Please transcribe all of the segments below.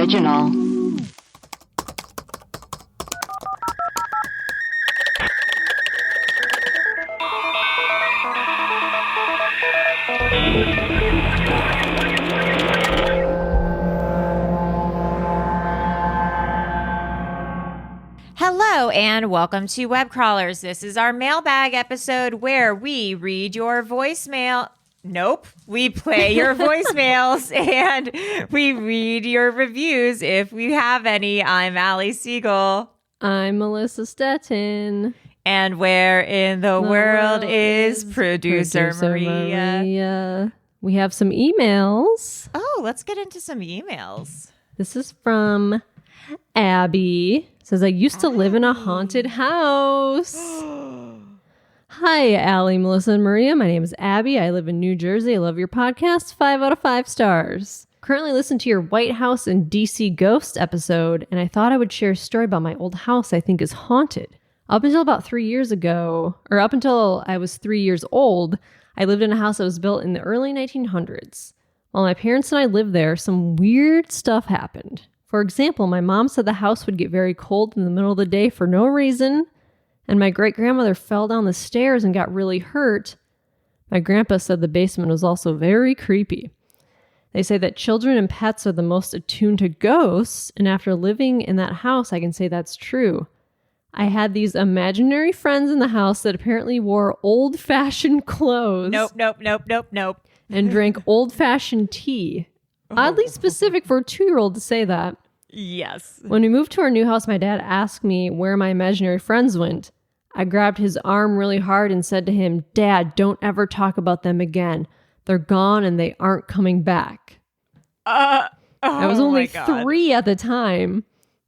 original. Hello and welcome to Web Crawlers. This is our mailbag episode where we read your voicemail. Nope. We play your voicemails and we read your reviews if we have any. I'm Allie Siegel. I'm Melissa Stettin. And where in the world is producer Maria? We have some emails. Oh, let's get into some emails. This is from Abby. It says, I used to live in a haunted house. Hi, Allie, Melissa, and Maria. My name is Abby. I live in New Jersey. I love your podcast. 5 out of 5 stars. Currently listen to your White House and DC Ghost episode, and I thought I would share a story about my old house I think is haunted. Up until about 3 years ago, or up until I was 3 years old, I lived in a house that was built in the early 1900s. While my parents and I lived there, some weird stuff happened. For example, my mom said the house would get very cold in the middle of the day for no reason, and my great-grandmother fell down the stairs and got really hurt. My grandpa said the basement was also very creepy. They say that children and pets are the most attuned to ghosts, and after living in that house, I can say that's true. I had these imaginary friends in the house that apparently wore old-fashioned clothes. Nope. And drank old-fashioned tea. Oddly specific for a 2-year-old to say that. Yes. When we moved to our new house, my dad asked me where my imaginary friends went. I grabbed his arm really hard and said to him, Dad, don't ever talk about them again. They're gone and they aren't coming back. I was only 3 at the time.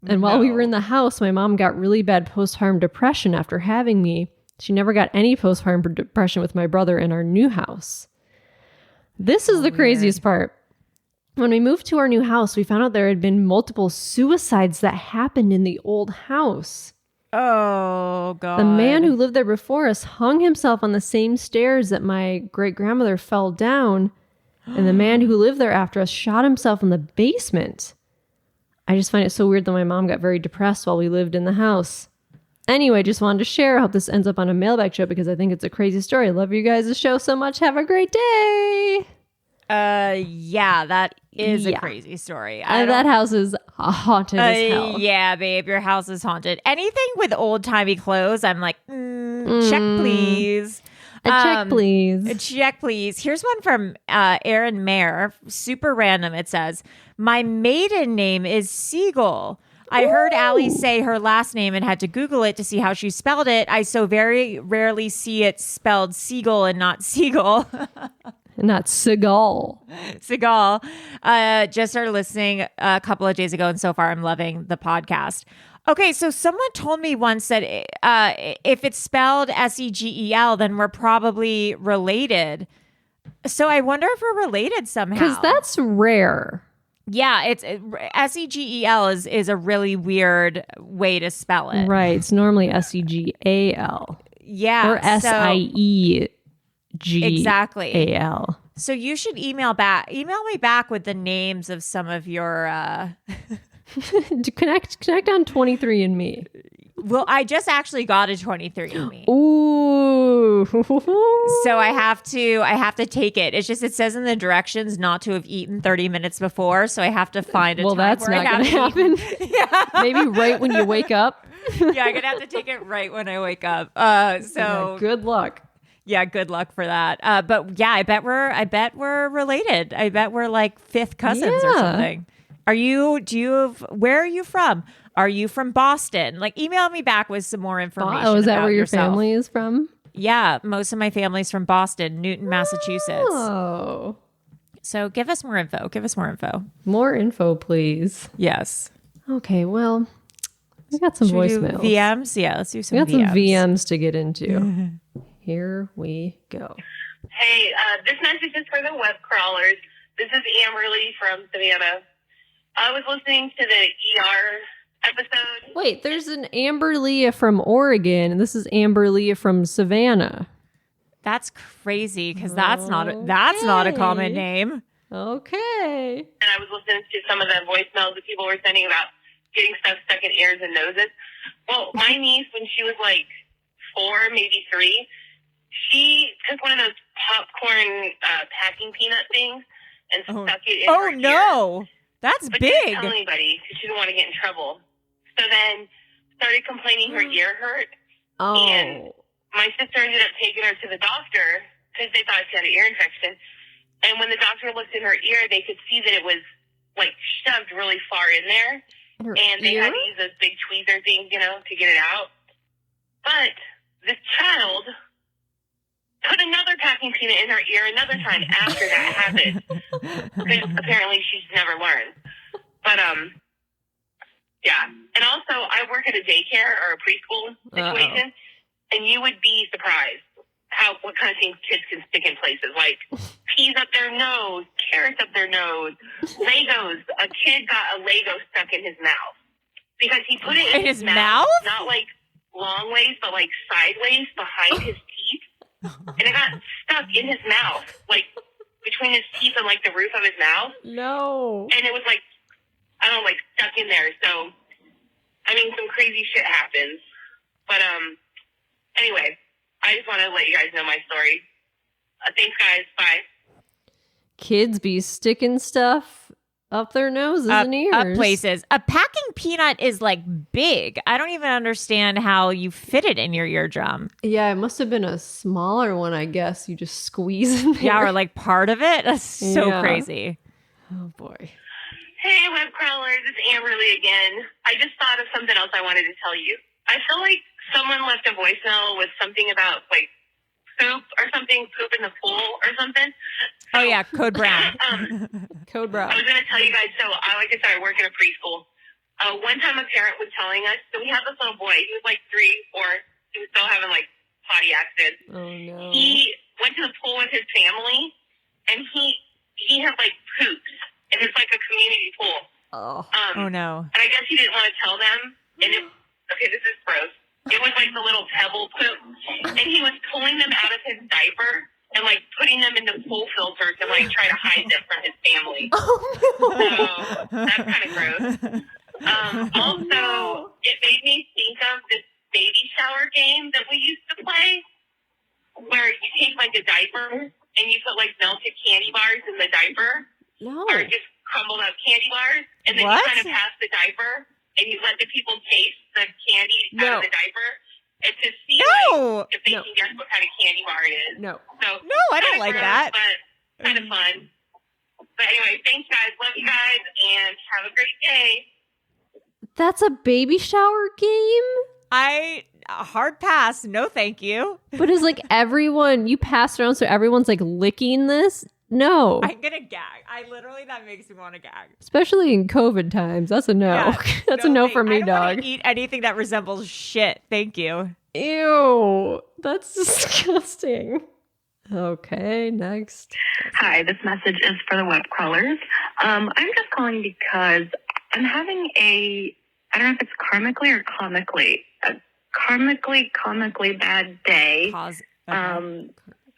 And while we were in the house, my mom got really bad postpartum depression after having me. She never got any postpartum depression with my brother in our new house. This is the craziest part. When we moved to our new house, we found out there had been multiple suicides that happened in the old house. Oh, God. The man who lived there before us hung himself on the same stairs that my great-grandmother fell down, and the man who lived there after us shot himself in the basement. I just find it so weird that my mom got very depressed while we lived in the house. Anyway, just wanted to share. I hope this ends up on a mailbag show because I think it's a crazy story. I love you guys' show so much. Have a great day. Yeah, that is a crazy story. That house is haunted as hell. Yeah, babe, your house is haunted. Anything with old-timey clothes, I'm like, check, please. Check, please. Check, please. Here's one from Aaron Mayer. Super random. It says, my maiden name is Siegel. I heard Allie say her last name and had to Google it to see how she spelled it. I so very rarely see it spelled Siegel and not Siegel. Not Seagal. Just started listening a couple of days ago, and so far I'm loving the podcast. Okay, so someone told me once that if it's spelled Segel, then we're probably related. So I wonder if we're related somehow. Because that's rare. Yeah, it's Segel is a really weird way to spell it. Right, it's normally Segal. Yeah. Or Siegal. Exactly. So you should email me back with the names of some of your to connect on 23andMe. Well, I just actually got a 23andMe. Ooh. So I have to take it. It says in the directions not to have eaten 30 minutes before, so I have to find a time that's where not going to happen. Yeah. Maybe right when you wake up. Yeah, I'm going to have to take it right when I wake up. So good luck. Yeah, good luck for that. But yeah, I bet we're related. I bet we're like fifth cousins or something. Where are you from? Are you from Boston? Like, email me back with some more information. Oh, is that where your yourself. family is from? Yeah, most of my family's from Boston, Newton, Massachusetts. Oh. So give us more info. More info, please. Yes. Okay, well, we got some voicemails. VMs? Yeah, let's do some VMs. We got some VMs to get into. Here we go. Hey, this message is for the web crawlers. This is Amberly from Savannah. I was listening to the ER episode. Wait, there's an Amber Leah from Oregon, and this is Amber Leah from Savannah. That's crazy because that's not a common name. Okay. And I was listening to some of the voicemails that people were sending about getting stuff stuck in ears and noses. Well, my niece, when she was like 4, maybe 3, she took one of those popcorn packing peanut things and stuck it in her ear. Oh, no. That's but big. Didn't tell anybody because she didn't want to get in trouble. So then started complaining her ear hurt. Oh. And my sister ended up taking her to the doctor because they thought she had an ear infection. And when the doctor looked in her ear, they could see that it was like shoved really far in there. And they had to use those big tweezer things, you know, to get it out. But this child put another packing peanut in her ear another time after that happened. Because apparently she's never learned. But, yeah. And also, I work at a daycare or a preschool situation, and you would be surprised what kind of things kids can stick in places, like peas up their nose, carrots up their nose, Legos. A kid got a Lego stuck in his mouth because he put it in his mouth? Not like long ways, but like sideways behind his teeth. And it got stuck in his mouth, like between his teeth and like the roof of his mouth. No. And it was like, I don't know, like stuck in there. So, I mean, some crazy shit happens. But, anyway, I just want to let you guys know my story. Thanks, guys. Bye. Kids be sticking stuff up their noses and ears. Up places. A packing peanut is like big. I don't even understand how you fit it in your eardrum. Yeah, it must have been a smaller one, I guess. You just squeeze in there. Yeah, or like part of it. That's so crazy. Oh, boy. Hey, web crawlers. It's Amberly again. I just thought of something else I wanted to tell you. I feel like someone left a voicemail with something about, like, poop or something, poop in the pool or something. So, oh, yeah, Code Brown. Code Brown. I was going to tell you guys, so like I said, I work in a preschool. One time a parent was telling us, so we had this little boy, he was like 3, 4, he was still having like potty accidents. Oh, no. He went to the pool with his family, and he had like poops, and it's like a community pool. Oh, oh no. And I guess he didn't want to tell them, and okay, this is gross. It was like the little pebble poop, and he was pulling them out of his diaper and like putting them into pool filters and like try to hide them from his family. Oh, no. So that's kind of gross. Also, it made me think of this baby shower game that we used to play, where you take like a diaper and you put like melted candy bars in the diaper, or just crumbled up candy bars, and then you kind of pass the diaper. And you let the people taste the candy out of the diaper and to see like, if they can guess what kind of candy bar it is. No. So, no, I don't like that. But kind of fun. But anyway, thanks, guys. Love you guys, and have a great day. That's a baby shower game? Hard pass. No, thank you. But is like everyone, you pass around so everyone's like licking this? No. I'm going to gag. That makes me want to gag. Especially in COVID times. That's a no. Yeah, that's a no for me, I don't dog. want to eat anything that resembles shit. Thank you. Ew. That's disgusting. Okay, next. Hi, this message is for the web crawlers. I'm just calling because I'm having I don't know if it's karmically or comically, a comically bad day.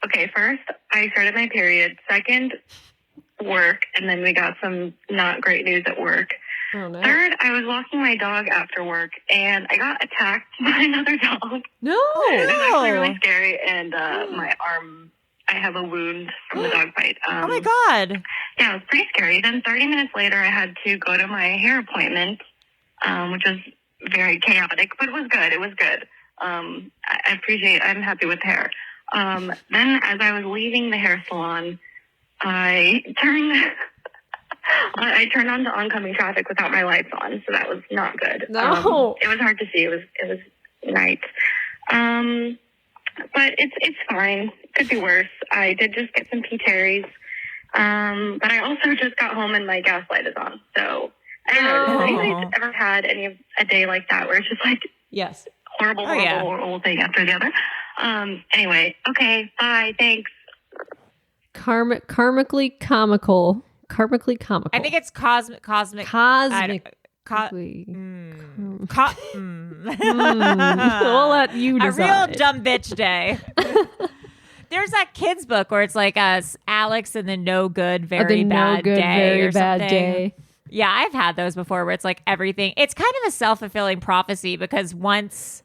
Okay, first, I started my period. Second, work, and then we got some not great news at work. Oh, no. Third, I was walking my dog after work, and I got attacked by another dog. No! It was actually really scary, and my arm, I have a wound from the dog bite. Oh, my God. Yeah, it was pretty scary. Then 30 minutes later, I had to go to my hair appointment, which was very chaotic, but it was good. It was good. I'm happy with hair. Then as I was leaving the hair salon, I turned on the oncoming traffic without my lights on, so that was not good. No. It was hard to see. It was night. But it's fine. Could be worse. I did just get some P-Terries. But I also just got home and my gas light is on. So I don't know. Has anybody ever had a day like that where it's just like yes, horrible thing after the other? Anyway, okay, bye, thanks. Karmically comical. Karmically comical. I think it's cosmic. Cosmically. We'll let you decide. A real dumb bitch day. There's that kid's book where it's like Alex and the no good, very the bad no good, day very or bad something. day. Yeah, I've had those before where it's like everything. It's kind of a self-fulfilling prophecy because once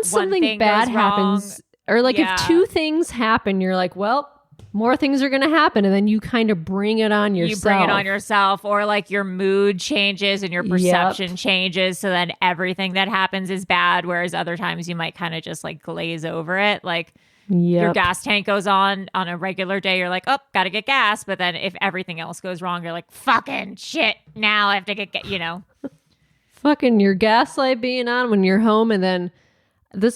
something thing bad goes happens, or like yeah. if two things happen, you're like, well, more things are going to happen. And then you kind of bring it on yourself. You bring it on yourself, or like your mood changes and your perception changes. So then everything that happens is bad. Whereas other times you might kind of just like glaze over it. Like your gas tank goes on a regular day. You're like, oh, got to get gas. But then if everything else goes wrong, you're like, fucking shit. Now I have to get, Fucking your gaslight being on when you're home. And then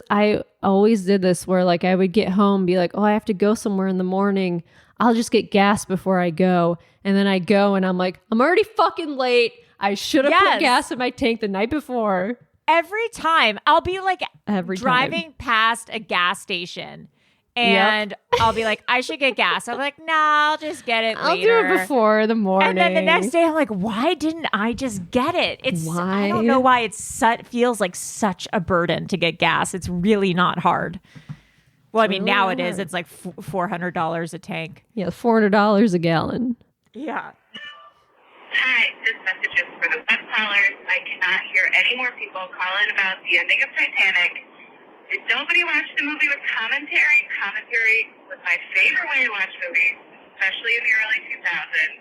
I always did this where like I would get home, be like, oh, I have to go somewhere in the morning. I'll just get gas before I go. And then I go and I'm like, I'm already fucking late. I should have put gas in my tank the night before. Every time I'll be like driving past a gas station and I'll be like, I should get gas. I'm like, nah, I'll just get it later. I'll do it before the morning. And then the next day I'm like, why didn't I just get it? I don't know why it feels like such a burden to get gas. It's really not hard. Well, I mean, now it is. It's like $400 a tank. Yeah, $400 a gallon. Yeah. Hi, this message is for the web callers. I cannot hear any more people calling about the ending of Titanic. Did nobody watch the movie with commentary? Commentary was my favorite way to watch movies, especially in the early 2000s.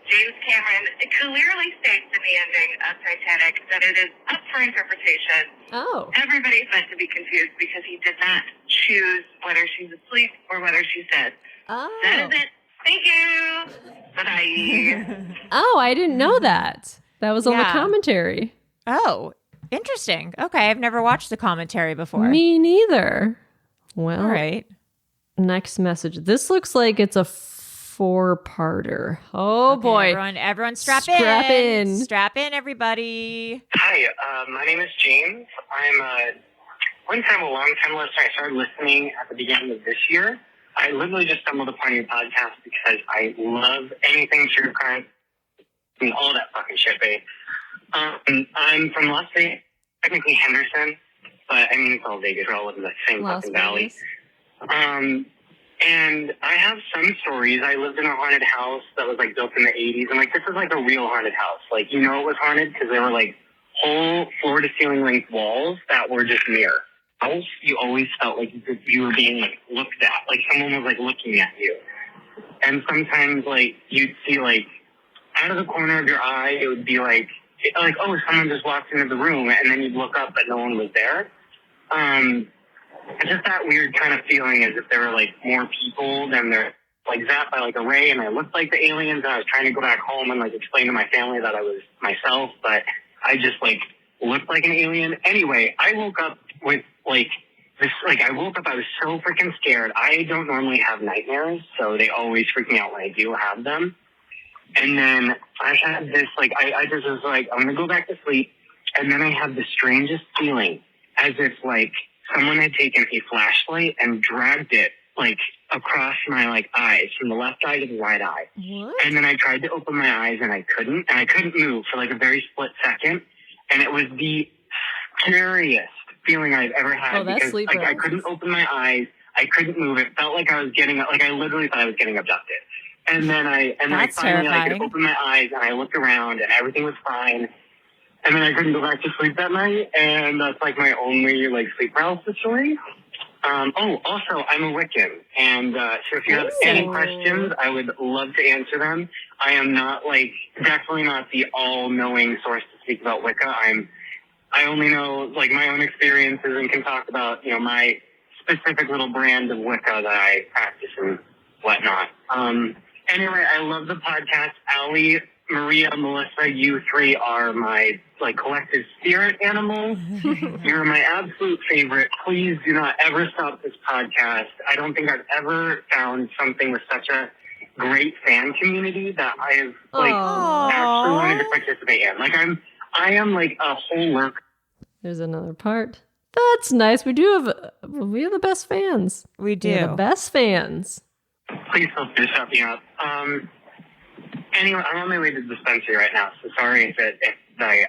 James Cameron clearly states in the ending of Titanic that it is up for interpretation. Oh. Everybody's meant to be confused because he did not choose whether she's asleep or whether she's dead. Oh. That is it. Thank you. Bye-bye. Oh, I didn't know that. That was on the commentary. Oh, interesting. Okay, I've never watched the commentary before. Me neither. Well, all right. Next message. This looks like it's a 4-parter. Oh, okay, boy. Everyone strap in. Strap in, everybody. Hi, my name is James. I'm a long-time listener. I started listening at the beginning of this year. I literally just stumbled upon your podcast because I love anything true crime and all that fucking shit, babe. I'm from Las Vegas, technically Henderson, but I mean, it's all Vegas. We're all in the same fucking valley. And I have some stories. I lived in a haunted house that was like built in the 80s. And like, this is like a real haunted house. Like, it was haunted because there were like whole floor to ceiling length walls that were just mirror. You always felt like you were being like looked at, like someone was like looking at you. And sometimes like you'd see like out of the corner of your eye, it would be like, oh, someone just walked into the room, and then you'd look up but no one was there. It's just that weird kind of feeling as if there were like more people than there, like zapped by like a ray, and I looked like the aliens, and I was trying to go back home and like explain to my family that I was myself, but I just like looked like an alien. Anyway, I woke up with like this, like I woke up, I was so freaking scared. I don't normally have nightmares, so they always freak me out when I do have them. And then I had this, like, I just was like, I'm going to go back to sleep. And then I had the strangest feeling as if, like, someone had taken a flashlight and dragged it, like, across my, like, eyes, from the left eye to the right eye. What? And then I tried to open my eyes, and I couldn't move for, like, a very split second. And it was the scariest feeling I've ever had. Oh, that's because, sleep like, I couldn't open my eyes. I couldn't move. It felt like I was getting, like, I literally thought I was getting abducted. And then I finally terrifying. I could open my eyes and I looked around and everything was fine. And then I couldn't go back to sleep that night, and that's like my only like sleep paralysis story. Also, I'm a Wiccan, and so if you have any questions, I would love to answer them. I am not definitely not the all-knowing source to speak about Wicca. I only know like my own experiences and can talk about my specific little brand of Wicca that I practice and whatnot. Anyway, I love the podcast. Allie, Maria, Melissa, you three are my collective spirit animals. You're my absolute favorite. Please do not ever stop this podcast. I don't think I've ever found something with such a great fan community that I have actually wanted to participate in. I am like a whole lurker. There's another part. That's nice. We have the best fans. We do. We're the best fans. Please feel free to shut me up. Anyway, I'm on my way to the dispensary right now, so sorry if I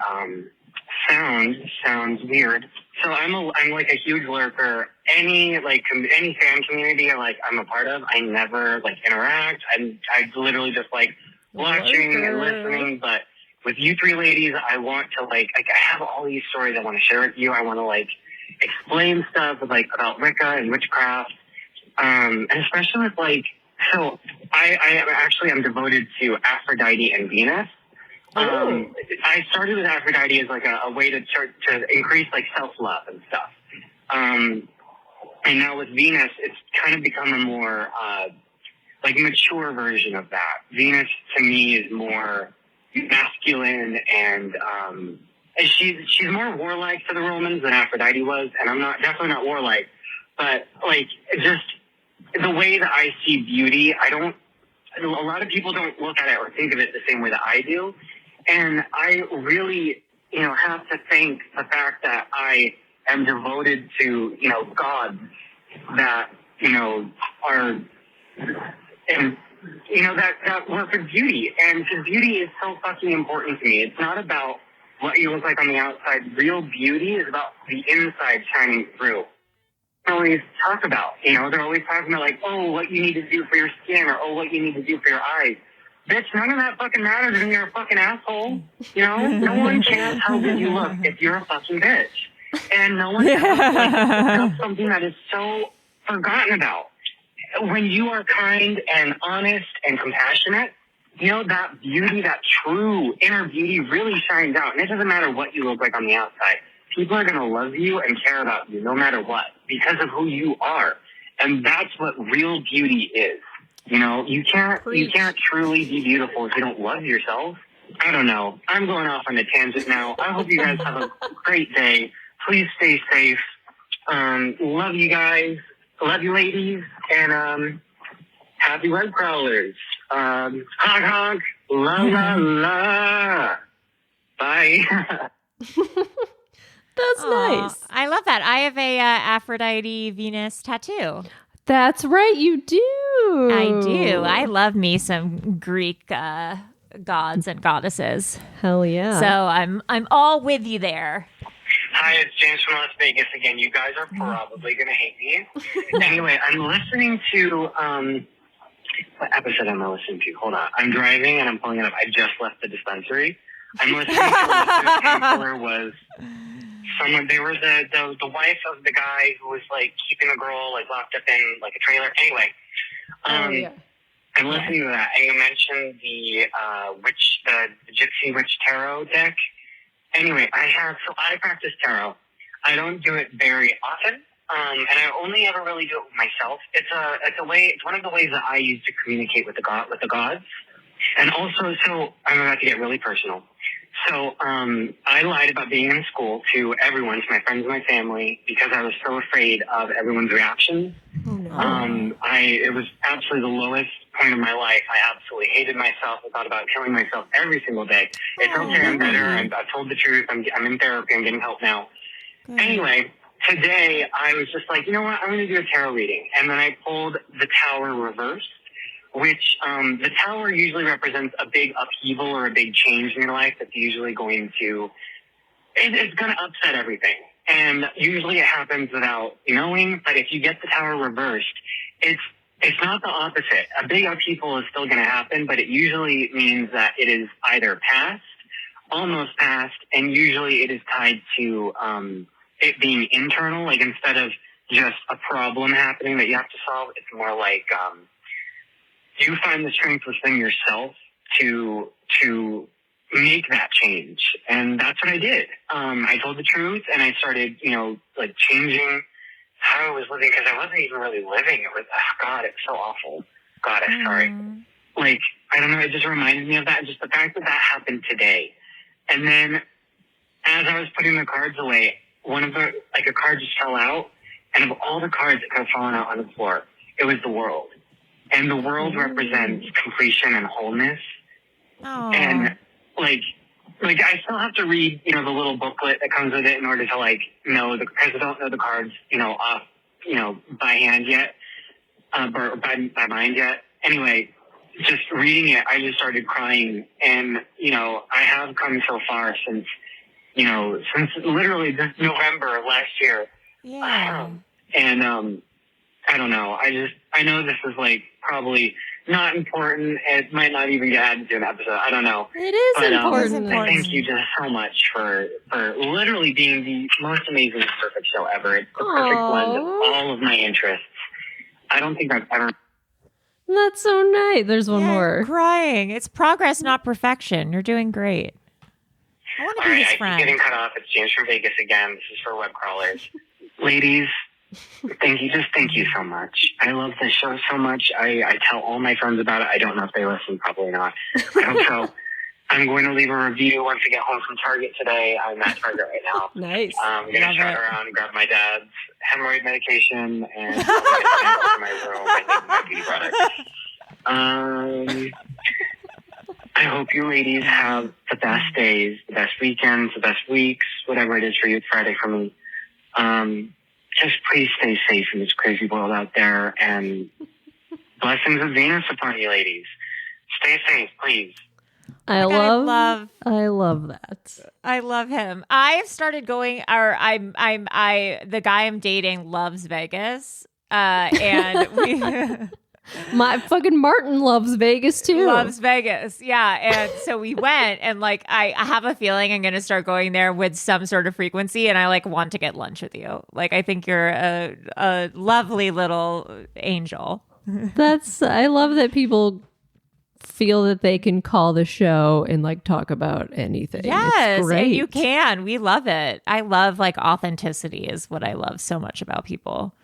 sounds weird. So I'm like a huge lurker. Any fan community I'm a part of, I never interact. I literally just watching and listening. But with you three ladies, I want to I have all these stories I want to share with you. I want to explain stuff about Wicca and witchcraft, and especially with so I'm devoted to Aphrodite and Venus. I started with Aphrodite as a way to increase self-love and stuff. And now with Venus, it's kind of become a more mature version of that. Venus to me is more masculine and she's more warlike to the Romans than Aphrodite was, and I'm definitely not warlike, but just the way that I see beauty, a lot of people don't look at it or think of it the same way that I do. And I really, have to thank the fact that I am devoted to, gods that, are, and, that work with beauty. And because beauty is so fucking important to me. It's not about what you look like on the outside. Real beauty is about the inside shining through. They always talk about, they're always talking about what you need to do for your skin or, what you need to do for your eyes. Bitch, none of that fucking matters when you're a fucking asshole. No one cares how good you look if you're a fucking bitch. And no one cares about something that is so forgotten about. When you are kind and honest and compassionate, that beauty, that true inner beauty really shines out. And it doesn't matter what you look like on the outside. People are going to love you and care about you no matter what because of who you are. And that's what real beauty is. You can't truly be beautiful if you don't love yourself. I don't know. I'm going off on a tangent now. I hope you guys have a great day. Please stay safe. Love you guys. Love you ladies. And happy web crawlers. Honk honk. La la la. Bye. That's nice. I love that. I have a Aphrodite Venus tattoo. That's right, you do. I do. I love me some Greek gods and goddesses. Hell yeah. So I'm all with you there. Hi, it's James from Las Vegas again. You guys are probably going to hate me. Anyway, I'm listening to, what episode am I listening to? Hold on. I'm driving and I'm pulling it up. I just left the dispensary. I'm listening to what counselor was someone, they were the wife of the guy who was keeping a girl locked up in a trailer. Anyway, I'm listening to that, and you mentioned the Gypsy Witch Tarot deck. Anyway, I practice tarot. I don't do it very often, and I only ever really do it with myself. It's one of the ways that I use to communicate with the gods, and also, so I'm about to get really personal. So I lied about being in school to everyone, to my friends and my family, because I was so afraid of everyone's reaction. Oh, no. It was absolutely the lowest point of my life. I absolutely hated myself. I thought about killing myself every single day. It's okay, I'm better. I've told the truth. I'm in therapy. I'm getting help now. Anyway, today I was just you know what? I'm going to do a tarot reading. And then I pulled the Tower reversed, which the Tower usually represents a big upheaval or a big change in your life that's usually going to, it's going to upset everything. And usually it happens without knowing, but if you get the Tower reversed, it's not the opposite. A big upheaval is still going to happen, but it usually means that it is either past, almost past, and usually it is tied to it being internal. Instead of just a problem happening that you have to solve, it's more you find the strength within yourself to make that change. And that's what I did. I told the truth, and I started, changing how I was living, because I wasn't even really living. It was, God, it's so awful. God, I'm sorry. I don't know, it just reminded me of that, just the fact that happened today. And then as I was putting the cards away, one of the, a card just fell out, and of all the cards that could have fallen out on the floor, it was the world. And the world represents completion and wholeness. Oh. And I still have to read, the little booklet that comes with it in order to know because I don't know the cards, off, by hand yet, or by mind yet. Anyway, just reading it, I just started crying. And, I have come so far since, since literally this November of last year. Yeah. And I don't know. I know this is like probably not important. It might not even get added to an episode. I don't know. It is But important. I thank you just so much for literally being the most amazing, perfect show ever. It's the perfect blend of all of my interests. I don't think I've ever. That's so nice. There's one Yeah, more. I'm crying. It's progress, not perfection. You're doing great. I want to All be right, his I keep friend. getting cut off. It's James from Vegas again. This is for web crawlers. Ladies, thank you so much. I love this show so much. I tell all my friends about it. I don't know if they listen. Probably not. I hope so. I'm going to leave a review once I get home from Target today. I'm at Target right now. Nice. I'm going to Love shout it. around, grab my dad's hemorrhoid medication, and I'm going to stand up in my room and make my beauty products. I hope you ladies have the best days, the best weekends, the best weeks, whatever it is for you. It's Friday for me. Just please stay safe in this crazy world out there, and blessings of Venus upon you, ladies. Stay safe, please. I Like, love that. I love him. I've started going, or the guy I'm dating loves Vegas. And we My fucking Martin loves Vegas too. loves Vegas. Yeah. And so we went, and like, I have a feeling I'm going to start going there with some sort of frequency. And I like want to get lunch with you. Like, I think you're a lovely little angel. I love that people feel that they can call the show and like talk about anything. Yes. It's great. And you can. We love it. I love like authenticity is what I love so much about people.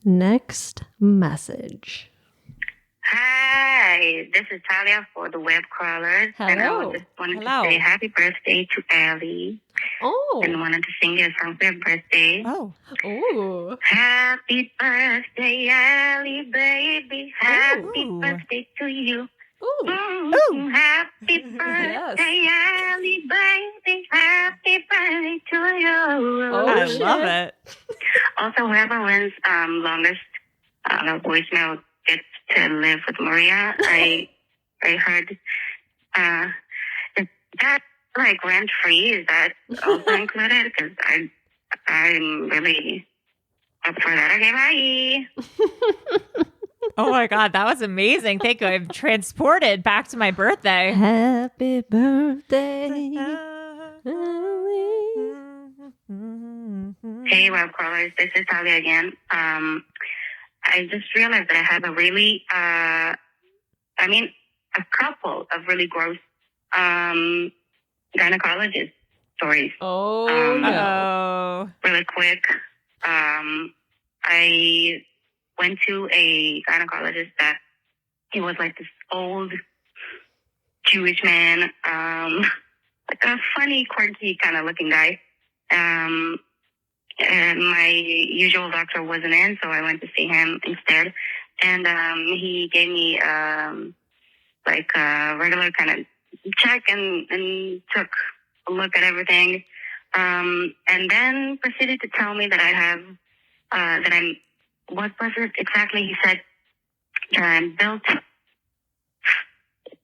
Next message. Hi, this is Talia for the Web Crawlers. And I Hello. just wanted Hello. to say happy birthday to Allie. Oh. And wanted to sing you a song for your birthday. Oh. Ooh. Happy birthday, Allie, baby. Happy Ooh. birthday to you. Ooh. Ooh. Happy birthday, Allie, baby. Happy birthday to you. Oh, I shit. love it. Also, whoever wins longest voicemail gets to live with Maria. I heard is that like rent free? Is that also included? Because I'm really up for that. Okay, bye. Oh my God, that was amazing. Thank you. I'm transported back to my birthday. Happy birthday. Hey, web crawlers. This is Talia again. I just realized that I have a really, a couple of really gross gynecologist stories. Oh, Um, no. Oh. Really quick. I went to a gynecologist that he was like this old Jewish man, like a funny, quirky kind of looking guy. And my usual doctor wasn't in, so I went to see him instead. And he gave me like a regular kind of check and took a look at everything. And then proceeded to tell me that I have, that I'm, what was it exactly? He said that I'm built,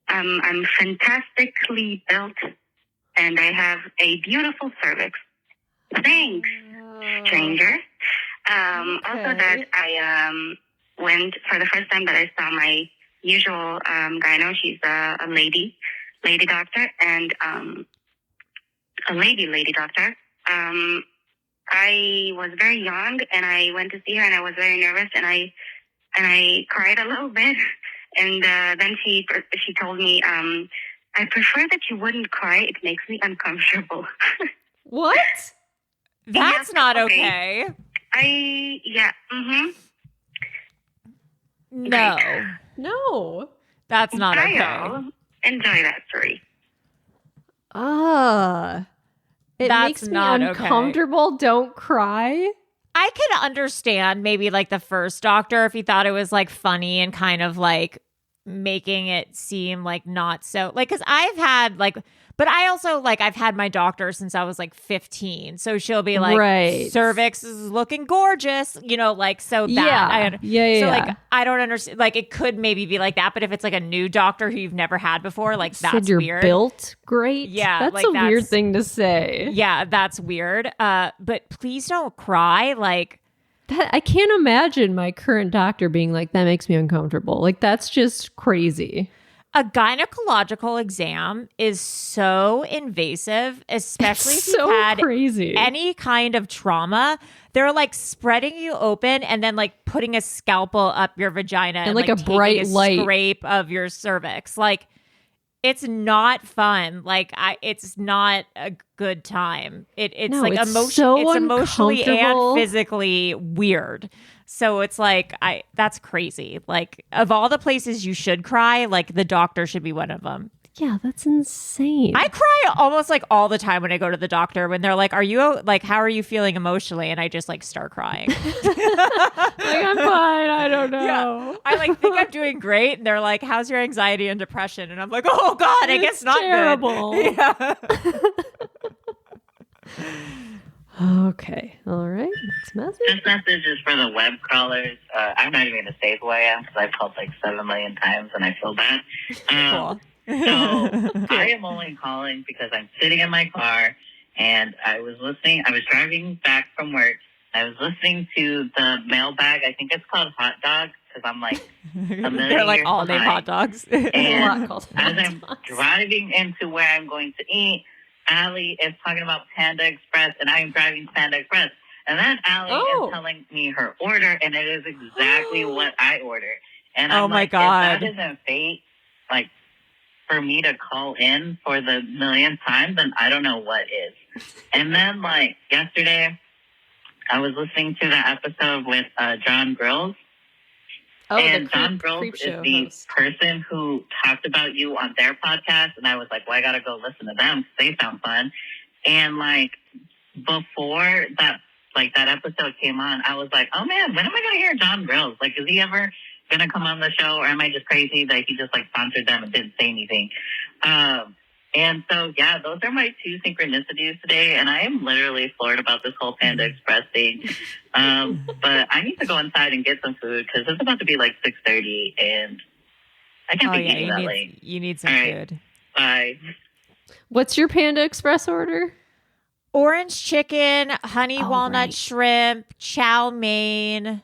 I'm fantastically built, and I have a beautiful cervix. Thanks, stranger. Also that I went for the first time that I saw my usual gyno. She's a lady doctor, and a lady doctor. I was very young, and I went to see her, and I was very nervous, and I cried a little bit, and then she told me, I prefer that you wouldn't cry. It makes me uncomfortable. What? That's Yes, not okay. okay. No, No. that's not I okay. know. Enjoy that story. It That's makes me not okay. uncomfortable. Don't cry. I can understand maybe like the first doctor if he thought it was like funny and kind of like making it seem like not so like, because I've had like But I also like I've had my doctor since I was like 15. So she'll be like Right. cervix is looking gorgeous, like so that Yeah. so like I don't understand, like it could maybe be like that, but if it's like a new doctor who you've never had before, like Said that's you're weird. built great. Yeah, that's like, a weird thing to say. Yeah, that's weird. But please don't cry. Like That I can't imagine my current doctor being like, that makes me uncomfortable. Like that's just crazy. a gynecological exam is so invasive, especially if so you've had crazy. any kind of trauma. They're like spreading you open and then like putting a scalpel up your vagina and like a taking bright a light. scrape of your cervix. Like it's not fun. Like it's not a good time. It's No, like it's emotion. so It's emotionally and uncomfortable. physically weird. So it's like that's crazy. Like of all the places you should cry, like the doctor should be one of them. Yeah, that's insane. I cry almost like all the time when I go to the doctor when they're like, how are you feeling emotionally? And I just like start crying. like, I'm fine. I don't know. Yeah. I like think I'm doing great. And they're like, how's your anxiety and depression? And I'm like, oh God, I guess not terrible. good. Yeah. Okay. All right. Next message. This message is for the web crawlers. I'm not even going to say who I am because I've called like 7 million times and I feel bad. Cool. So I am only calling because I'm sitting in my car and I was driving back from work. I was listening to the mailbag. I think it's called Hot Dog because I'm like a million They're like years all name behind. hot dogs. And Lot called as Hot I'm Dogs. driving into where I'm going to eat, Allie is talking about Panda Express, and I am driving Panda Express. And then Allie is telling me her order, and it is exactly what I ordered. And I'm Oh my like, God. if that isn't fate, like, for me to call in for the millionth time, then I don't know what is. And then, like, yesterday, I was listening to the episode with John Grills. And John Grills is the person who talked about you on their podcast. And I was like, well, I got to go listen to them because they sound fun. And like before that episode came on, I was like, oh man, when am I going to hear John Grills? Like, is he ever going to come on the show? Or am I just crazy that he just like sponsored them and didn't say anything? And so, yeah, those are my 2 synchronicities today. And I am literally floored about this whole Panda Express thing. But I need to go inside and get some food because it's about to be like 6:30 and I can't be eating that late. You need some All right. food. Bye. What's your Panda Express order? Orange chicken, honey Oh, walnut right. shrimp, chow mein,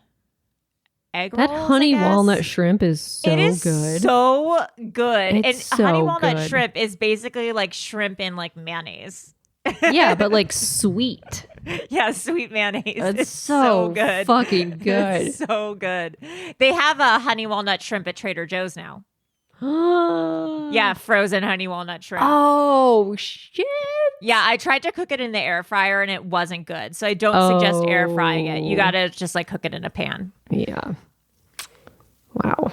egg rolls. That honey I guess. walnut shrimp is so It is good. so good. It's and honey so walnut good. shrimp is basically like shrimp in like mayonnaise. Yeah, but like sweet. Yeah, sweet mayonnaise. It's so good. fucking good. It's so good. They have a honey walnut shrimp at Trader Joe's now. Yeah, frozen honey walnut shrimp. Oh shit. Yeah, I tried to cook it in the air fryer and it wasn't good. So I don't suggest air frying it. You got to just like cook it in a pan. Yeah. Wow.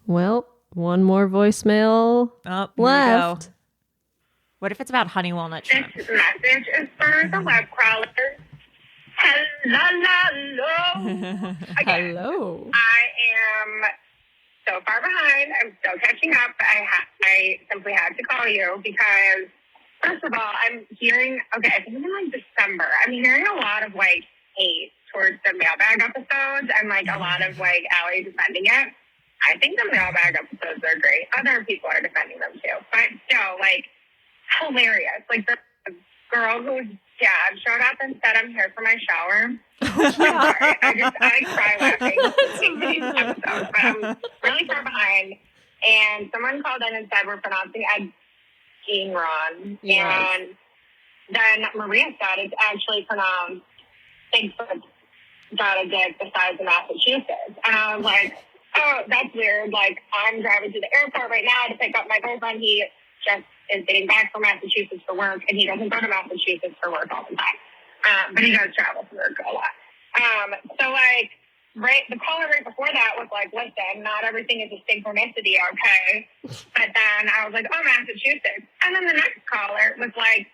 Well, one more voicemail Oh, here we left. go. What if it's about honey walnut shrimp? This message is for the web crawlers. Hello. Again, Hello. I am so far behind. I'm still catching up. I simply had to call you because, first of all, I'm hearing, I think it's in like December. I'm hearing a lot of like hate towards the mailbag episodes and like a lot of like Allie defending it. I think the mailbag episodes are great. Other people are defending them too. But still, like, hilarious. Like the girl whose dad showed up and said, I'm here for my shower. I'm sorry. I cry laughing in these episodes, but I'm really far behind. And someone called in and said we're pronouncing Ed wrong. Yes. And then Maria said it's actually pronounced Bigfoot got a dick the size of Massachusetts. And I was like, oh, that's weird. Like, I'm driving to the airport right now to pick up my boyfriend. He just is getting back from Massachusetts for work, and he doesn't go to Massachusetts for work all the time. But he does travel for work a lot. So, like, the caller right before that was like, listen, not everything is a synchronicity, okay? But then I was like, oh, Massachusetts. And then the next caller was like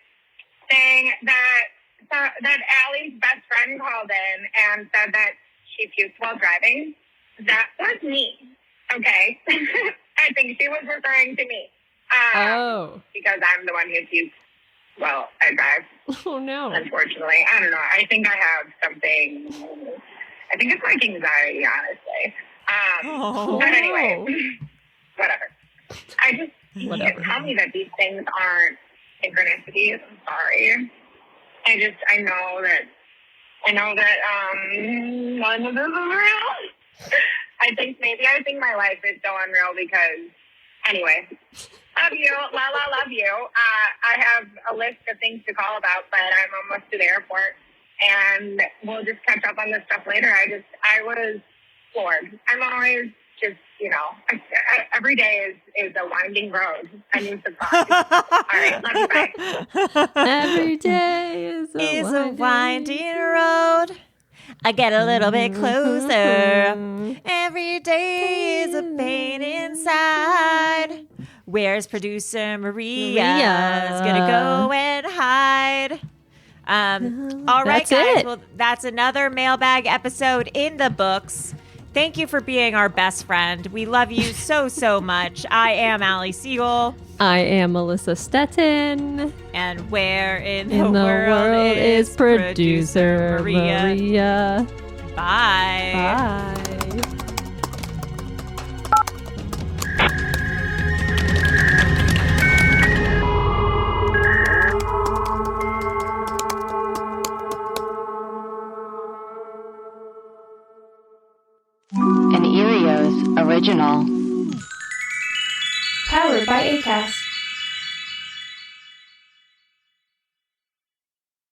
saying that Allie's best friend called in and said that she puked while driving. That was me, okay? I think she was referring to me. Because I'm the one who keeps, I drive. Oh, no. Unfortunately. I don't know. I think I have something. I think it's like anxiety, honestly. But anyway, whatever. Whatever. Tell me that these things aren't synchronicities. I'm sorry. I know that none of this is real. I think my life is so unreal because, anyway, love you, love you. I have a list of things to call about, but I'm almost to the airport, and we'll just catch up on this stuff later. I was floored. I'm always just, every day is a winding road. A new surprise. All right, love you, bye. Every day is a winding road. I get a little bit closer. Every day is a pain inside. Where's producer Maria's gonna go and hide? All right, That's guys. it. Well, that's another mailbag episode in the books. Thank you for being our best friend. We love you so, so much. I am Allie Siegel. I am Melissa Stettin. And where in the world is producer Maria? Bye. Bye. An Erios original. Powered by Acast.